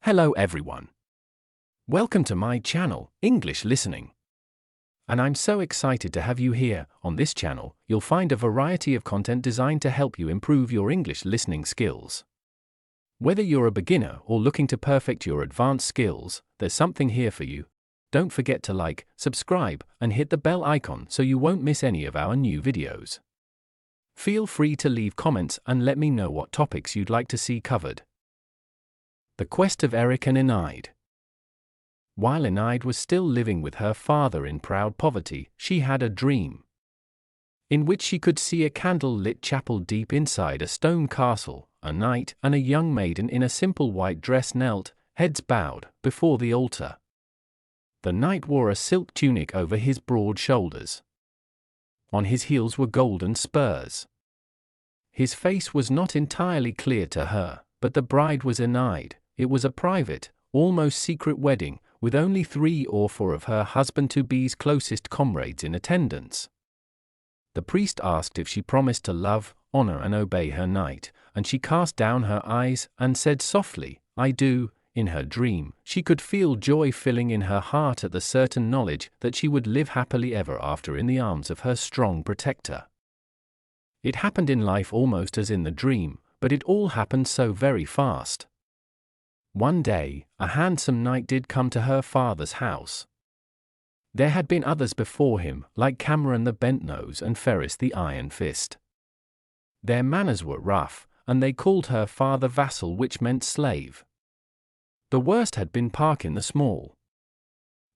Hello everyone. Welcome to my channel, English Listening. And I'm so excited to have you here. On this channel, you'll find a variety of content designed to help you improve your English listening skills. Whether you're a beginner or looking to perfect your advanced skills, there's something here for you. Don't forget to like, subscribe, and hit the bell icon so you won't miss any of our new videos. Feel free to leave comments and let me know what topics you'd like to see covered. The Quest of Eric and Enide. While Enide was still living with her father in proud poverty, she had a dream in which she could see a candle-lit chapel deep inside a stone castle. A knight and a young maiden in a simple white dress knelt, heads bowed, before the altar. The knight wore a silk tunic over his broad shoulders. On his heels were golden spurs. His face was not entirely clear to her, but the bride was Enide. It was a private, almost secret wedding, with only 3 or 4 of her husband-to-be's closest comrades in attendance. The priest asked if she promised to love, honor and obey her knight, and she cast down her eyes and said softly, "I do." In her dream, she could feel joy filling in her heart at the certain knowledge that she would live happily ever after in the arms of her strong protector. It happened in life almost as in the dream, but it all happened so very fast. One day, a handsome knight did come to her father's house. There had been others before him, like Cameron the Bent-Nose and Ferris the Iron Fist. Their manners were rough, and they called her father vassal, which meant slave. The worst had been Parkin the Small.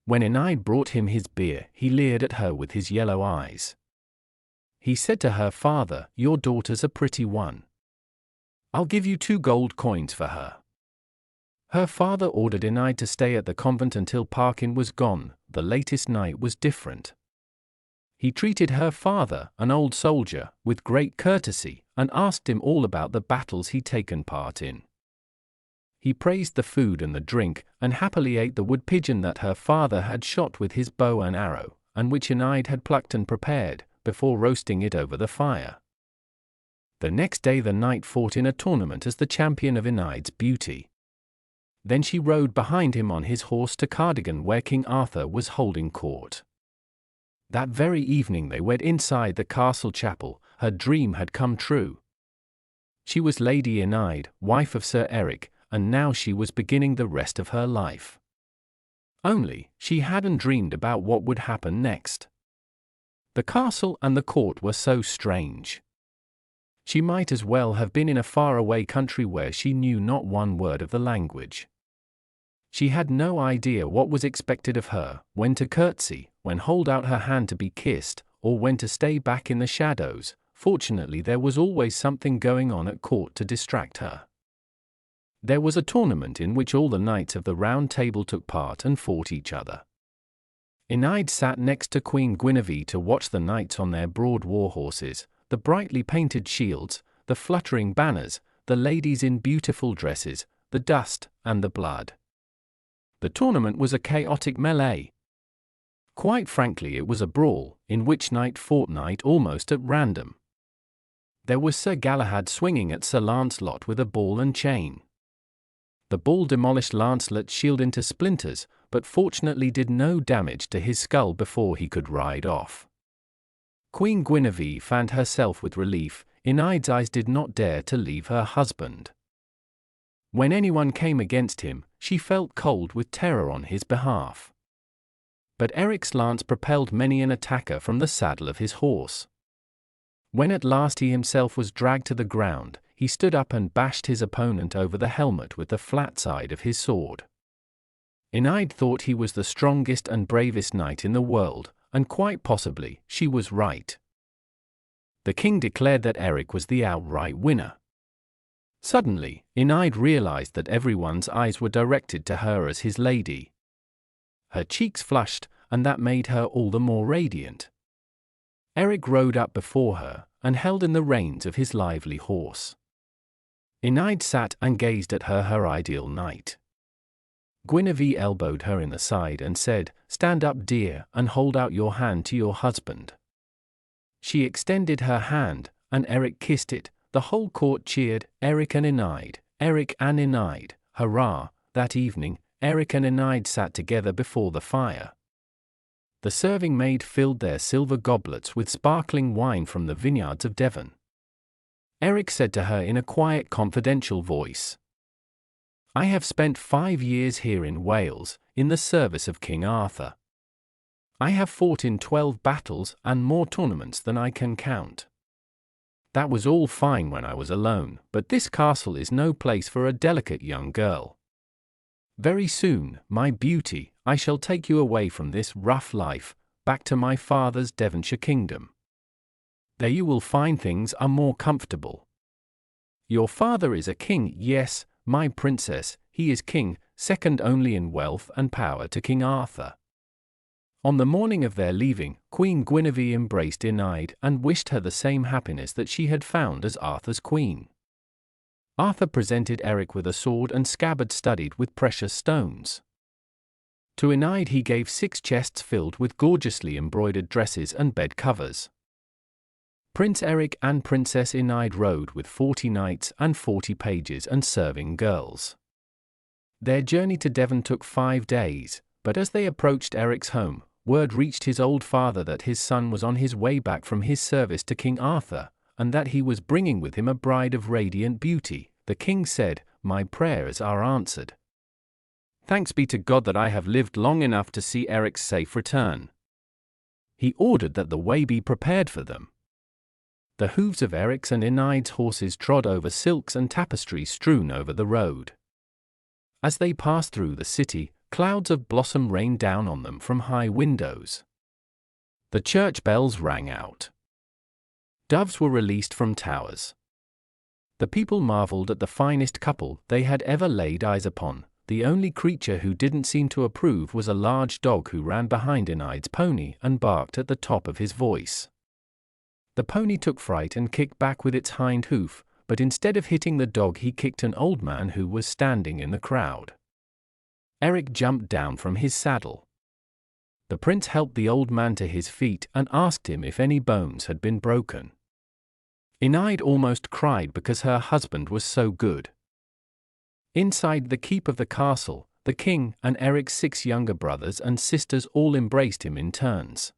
When Enide brought him his beer, he leered at her with his yellow eyes. He said to her father, "Your daughter's a pretty one. I'll give you 2 gold coins for her." Her father ordered Enide to stay at the convent until Parkin was gone. The latest night was different. He treated her father, an old soldier, with great courtesy, and asked him all about the battles he'd taken part in. He praised the food and the drink, and happily ate the wood pigeon that her father had shot with his bow and arrow, and which Enide had plucked and prepared, before roasting it over the fire. The next day the knight fought in a tournament as the champion of Enide's beauty. Then she rode behind him on his horse to Cardigan, where King Arthur was holding court. That very evening they wed inside the castle chapel. Her dream had come true. She was Lady Enide, wife of Sir Eric, and now she was beginning the rest of her life. Only, she hadn't dreamed about what would happen next. The castle and the court were so strange. She might as well have been in a faraway country where she knew not one word of the language. She had no idea what was expected of her, when to curtsy, when hold out her hand to be kissed, or when to stay back in the shadows. Fortunately, there was always something going on at court to distract her. There was a tournament in which all the knights of the Round Table took part and fought each other. Enide sat next to Queen Guinevere to watch the knights on their broad war horses, the brightly painted shields, the fluttering banners, the ladies in beautiful dresses, the dust and the blood. The tournament was a chaotic melee. Quite frankly, it was a brawl, in which knight fought knight almost at random. There was Sir Galahad swinging at Sir Lancelot with a ball and chain. The ball demolished Lancelot's shield into splinters, but fortunately did no damage to his skull before he could ride off. Queen Guinevere fanned herself with relief. Enide's eyes did not dare to leave her husband. When anyone came against him, she felt cold with terror on his behalf. But Eric's lance propelled many an attacker from the saddle of his horse. When at last he himself was dragged to the ground, he stood up and bashed his opponent over the helmet with the flat side of his sword. Enide thought he was the strongest and bravest knight in the world, and quite possibly, she was right. The king declared that Eric was the outright winner. Suddenly, Enide realized that everyone's eyes were directed to her as his lady. Her cheeks flushed, and that made her all the more radiant. Eric rode up before her, and held in the reins of his lively horse. Enide sat and gazed at her ideal knight. Guinevere elbowed her in the side and said, "Stand up, dear, and hold out your hand to your husband." She extended her hand, and Eric kissed it. The whole court cheered, "Eric and Enide, Eric and Enide, hurrah!" That evening, Eric and Enide sat together before the fire. The serving maid filled their silver goblets with sparkling wine from the vineyards of Devon. Eric said to her in a quiet, confidential voice, "I have spent 5 years here in Wales, in the service of King Arthur. I have fought in 12 battles and more tournaments than I can count. That was all fine when I was alone, but this castle is no place for a delicate young girl. Very soon, my beauty, I shall take you away from this rough life, back to my father's Devonshire kingdom. There you will find things are more comfortable. Your father is a king, yes, my princess, he is king, second only in wealth and power to King Arthur." On the morning of their leaving, Queen Guinevere embraced Enide and wished her the same happiness that she had found as Arthur's queen. Arthur presented Eric with a sword and scabbard studded with precious stones. To Enide he gave 6 chests filled with gorgeously embroidered dresses and bed covers. Prince Eric and Princess Enide rode with 40 knights and 40 pages and serving girls. Their journey to Devon took 5 days, but as they approached Eric's home, word reached his old father that his son was on his way back from his service to King Arthur, and that he was bringing with him a bride of radiant beauty. The king said, "My prayers are answered. Thanks be to God that I have lived long enough to see Eric's safe return." He ordered that the way be prepared for them. The hooves of Eric's and Enide's horses trod over silks and tapestries strewn over the road. As they passed through the city, clouds of blossom rained down on them from high windows. The church bells rang out. Doves were released from towers. The people marveled at the finest couple they had ever laid eyes upon. The only creature who didn't seem to approve was a large dog who ran behind Enide's pony and barked at the top of his voice. The pony took fright and kicked back with its hind hoof, but instead of hitting the dog he kicked an old man who was standing in the crowd. Eric jumped down from his saddle. The prince helped the old man to his feet and asked him if any bones had been broken. Enide almost cried because her husband was so good. Inside the keep of the castle, the king and Eric's 6 younger brothers and sisters all embraced him in turns.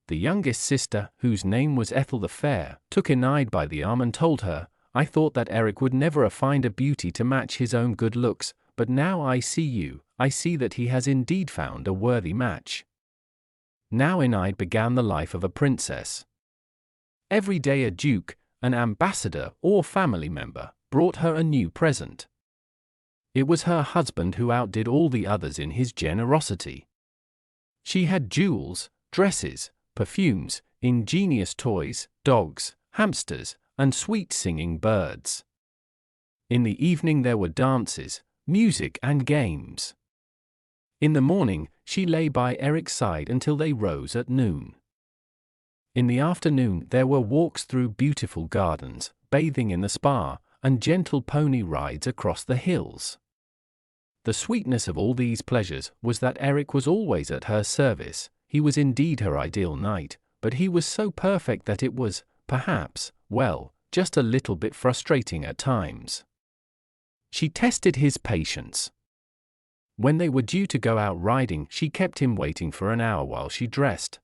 The youngest sister, whose name was Ethel the Fair, took Enide by the arm and told her, "I thought that Eric would never find a beauty to match his own good looks, but now I see that he has indeed found a worthy match." Now Enide began the life of a princess. Every day a duke, an ambassador, or family member brought her a new present. It was her husband who outdid all the others in his generosity. She had jewels, dresses, perfumes, ingenious toys, dogs, hamsters, and sweet-singing birds. In the evening there were dances, music and games. In the morning, she lay by Eric's side until they rose at noon. In the afternoon there were walks through beautiful gardens, bathing in the spa, and gentle pony rides across the hills. The sweetness of all these pleasures was that Eric was always at her service. He was indeed her ideal knight, but he was so perfect that it was, perhaps, well, just a little bit frustrating at times. She tested his patience. When they were due to go out riding, she kept him waiting for an hour while she dressed.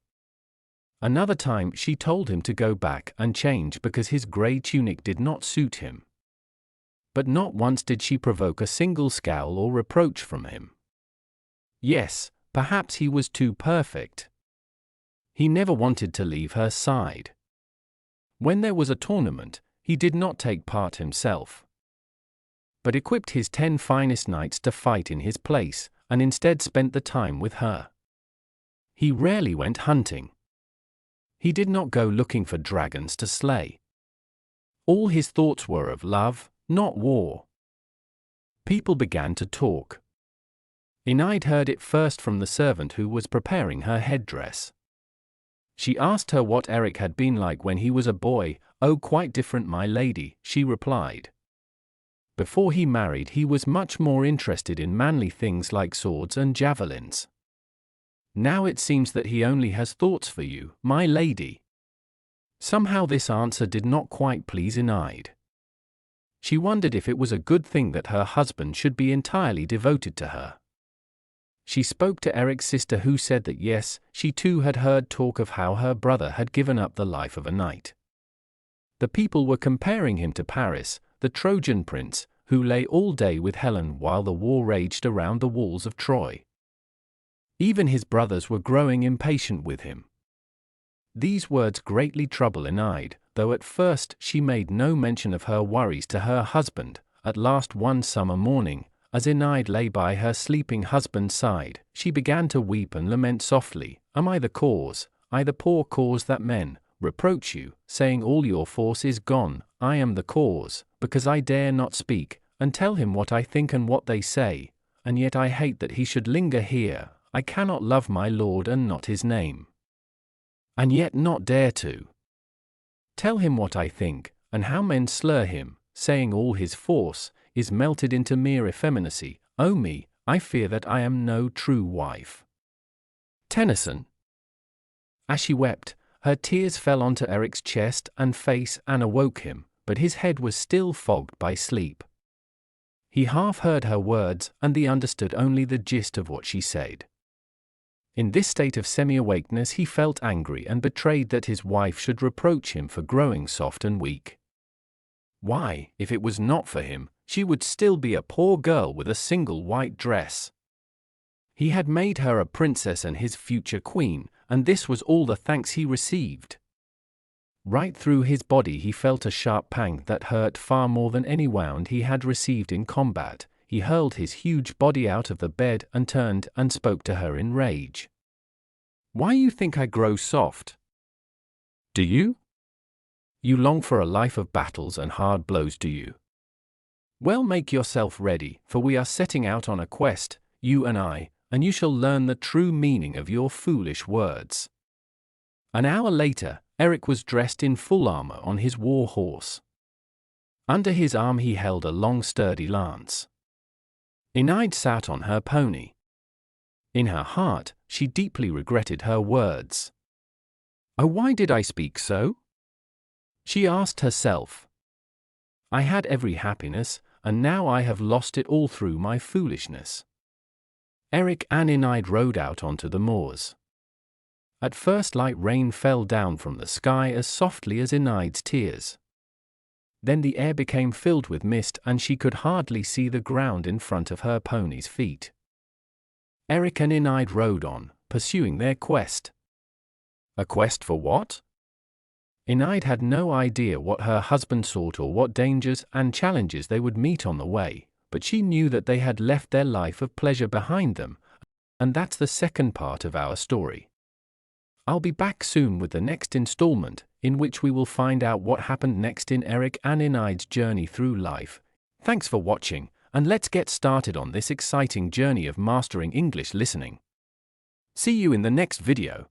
Another time she told him to go back and change because his grey tunic did not suit him. But not once did she provoke a single scowl or reproach from him. Yes, perhaps he was too perfect. He never wanted to leave her side. When there was a tournament, he did not take part himself, but equipped his 10 finest knights to fight in his place, and instead spent the time with her. He rarely went hunting. He did not go looking for dragons to slay. All his thoughts were of love, not war. People began to talk. Enide heard it first from the servant who was preparing her headdress. She asked her what Eric had been like when he was a boy. "Oh, quite different, my lady," she replied. "Before he married he was much more interested in manly things like swords and javelins. Now it seems that he only has thoughts for you, my lady." Somehow this answer did not quite please Enide. She wondered if it was a good thing that her husband should be entirely devoted to her. She spoke to Eric's sister, who said that yes, she too had heard talk of how her brother had given up the life of a knight. The people were comparing him to Paris, the Trojan prince, who lay all day with Helen while the war raged around the walls of Troy. Even his brothers were growing impatient with him. These words greatly troubled Enide, though at first she made no mention of her worries to her husband. At last one summer morning, as Enide lay by her sleeping husband's side, she began to weep and lament softly. Am I the cause, I the poor cause that men reproach you, saying all your force is gone? I am the cause, because I dare not speak, and tell him what I think and what they say, and yet I hate that he should linger here. I cannot love my lord and not his name, and yet not dare to tell him what I think, and how men slur him, saying all his force is melted into mere effeminacy. Oh me, I fear that I am no true wife. Tennyson. As she wept, her tears fell onto Eric's chest and face and awoke him, but his head was still fogged by sleep. He half heard her words, and he understood only the gist of what she said. In this state of semi-awakeness he felt angry and betrayed that his wife should reproach him for growing soft and weak. Why, if it was not for him, she would still be a poor girl with a single white dress. He had made her a princess and his future queen, and this was all the thanks he received. Right through his body he felt a sharp pang that hurt far more than any wound he had received in combat. He hurled his huge body out of the bed and turned and spoke to her in rage. Why you think I grow soft? Do you? You long for a life of battles and hard blows, do you? Well, make yourself ready, for we are setting out on a quest, you and I, and you shall learn the true meaning of your foolish words. An hour later, Eric was dressed in full armor on his war horse. Under his arm he held a long sturdy lance. Enide sat on her pony. In her heart, she deeply regretted her words. Oh, why did I speak so? She asked herself. I had every happiness, and now I have lost it all through my foolishness. Eric and Enide rode out onto the moors. At first light rain fell down from the sky as softly as Enide's tears. Then the air became filled with mist and she could hardly see the ground in front of her pony's feet. Eric and Enide rode on, pursuing their quest. A quest for what? Enide had no idea what her husband sought or what dangers and challenges they would meet on the way, but she knew that they had left their life of pleasure behind them, and that's the second part of our story. I'll be back soon with the next installment, in which we will find out what happened next in Eric and Enide's journey through life. Thanks for watching, and let's get started on this exciting journey of mastering English listening. See you in the next video.